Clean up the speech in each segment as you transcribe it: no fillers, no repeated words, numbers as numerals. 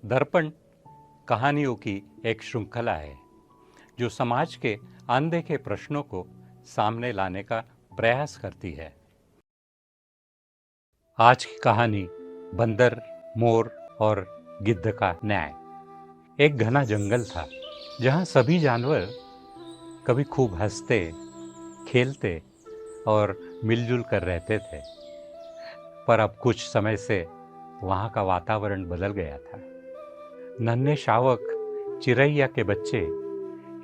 दर्पण कहानियों की एक श्रृंखला है जो समाज के अनदेखे प्रश्नों को सामने लाने का प्रयास करती है। आज की कहानी बंदर, मोर और गिद्ध का न्याय। एक घना जंगल था जहाँ सभी जानवर कभी खूब हंसते, खेलते और मिलजुल कर रहते थे। पर अब कुछ समय से वहाँ का वातावरण बदल गया था। नन्हे शावक, चिरैया के बच्चे,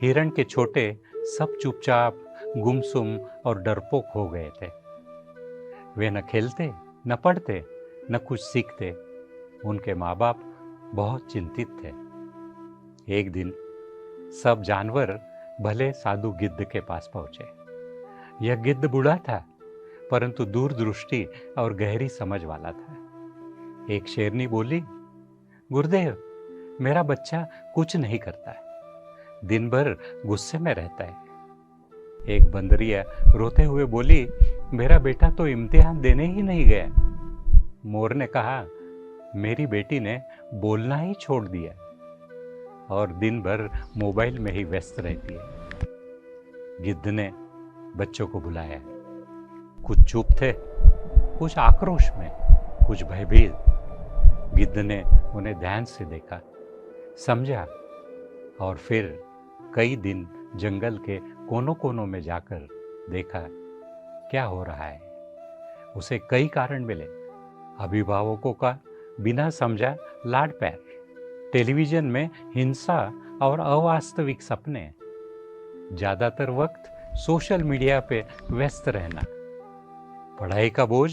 हिरण के छोटे सब चुपचाप, गुमसुम और डरपोक हो गए थे। वे न खेलते, न पढ़ते, न कुछ सीखते। उनके माँ बाप बहुत चिंतित थे। एक दिन सब जानवर भले साधु गिद्ध के पास पहुंचे। यह गिद्ध बूढ़ा था, परंतु दूरदृष्टि और गहरी समझ वाला था। एक शेरनी बोली, गुरुदेव, मेरा बच्चा कुछ नहीं करता है, दिन भर गुस्से में रहता है। एक बंदरिया रोते हुए बोली, मेरा बेटा तो इम्तिहान देने ही नहीं गया। मोर ने कहा, मेरी बेटी ने बोलना ही छोड़ दिया और दिन भर मोबाइल में ही व्यस्त रहती है। गिद्ध ने बच्चों को बुलाया। कुछ चुप थे, कुछ आक्रोश में, कुछ भयभीत। गिद्ध ने उन्हें ध्यान से देखा, समझा और फिर कई दिन जंगल के कोनों कोनों में जाकर देखा क्या हो रहा है। उसे कई कारण मिले। अभिभावकों का बिना समझा लाड प्यार, टेलीविजन में हिंसा और अवास्तविक सपने, ज्यादातर वक्त सोशल मीडिया पे व्यस्त रहना, पढ़ाई का बोझ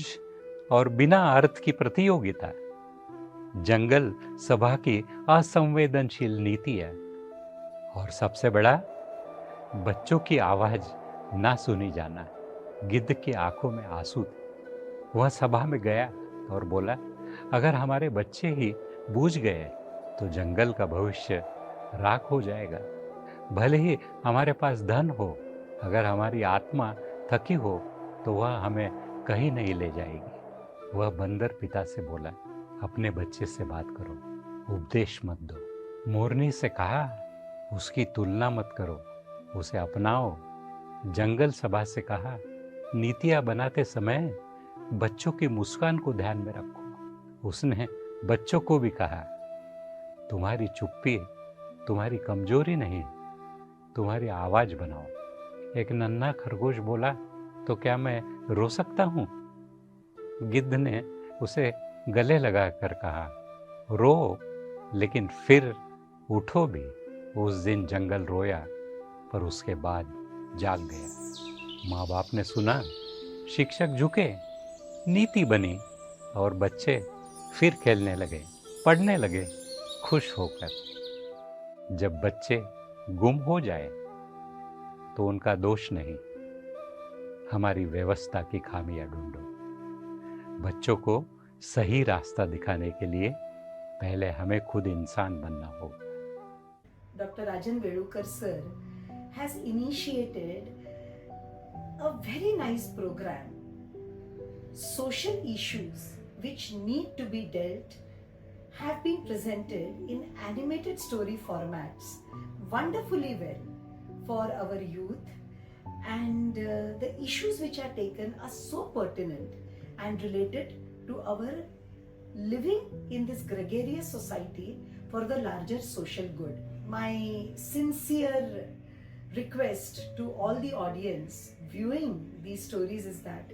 और बिना अर्थ की प्रतियोगिता, जंगल सभा की असंवेदनशील नीतियां और सबसे बड़ा, बच्चों की आवाज ना सुनी जाना। गिद्ध की आंखों में आंसू थे। वह सभा में गया और बोला, अगर हमारे बच्चे ही बूझ गए तो जंगल का भविष्य राख हो जाएगा। भले ही हमारे पास धन हो, अगर हमारी आत्मा थकी हो तो वह हमें कहीं नहीं ले जाएगी। वह बंदर पिता से बोला, अपने बच्चे से बात करो, उपदेश मत दो। मोरनी से कहा, उसकी तुलना मत करो, उसे अपनाओ। जंगल सभा से कहा, नीतियां बनाते समय बच्चों की मुस्कान को ध्यान में रखो। उसने बच्चों को भी कहा, तुम्हारी चुप्पी तुम्हारी कमजोरी नहीं, तुम्हारी आवाज बनाओ। एक नन्हा खरगोश बोला, तो क्या मैं रो सकता हूँ? गिद्ध ने उसे गले लगाकर कहा, रो, लेकिन फिर उठो भी। उस दिन जंगल रोया, पर उसके बाद जाग गया। माँ बाप ने सुना, शिक्षक झुके, नीति बनी और बच्चे फिर खेलने लगे, पढ़ने लगे, खुश होकर। जब बच्चे गुम हो जाए तो उनका दोष नहीं, हमारी व्यवस्था की खामियां ढूंढो। बच्चों को सही रास्ता दिखाने के लिए पहले हमें खुद इंसान बनना होगा। Dr. Rajan Velukar sir has initiated a very nice program. Social issues which need to be dealt have been presented in animated story formats wonderfully well for our youth, and the issues which are taken are so pertinent and related to our living in this gregarious society for the larger social good. My sincere request to all the audience viewing these stories is that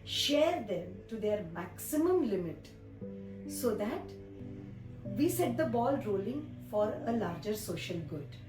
share them to their maximum limit so that we set the ball rolling for a larger social good.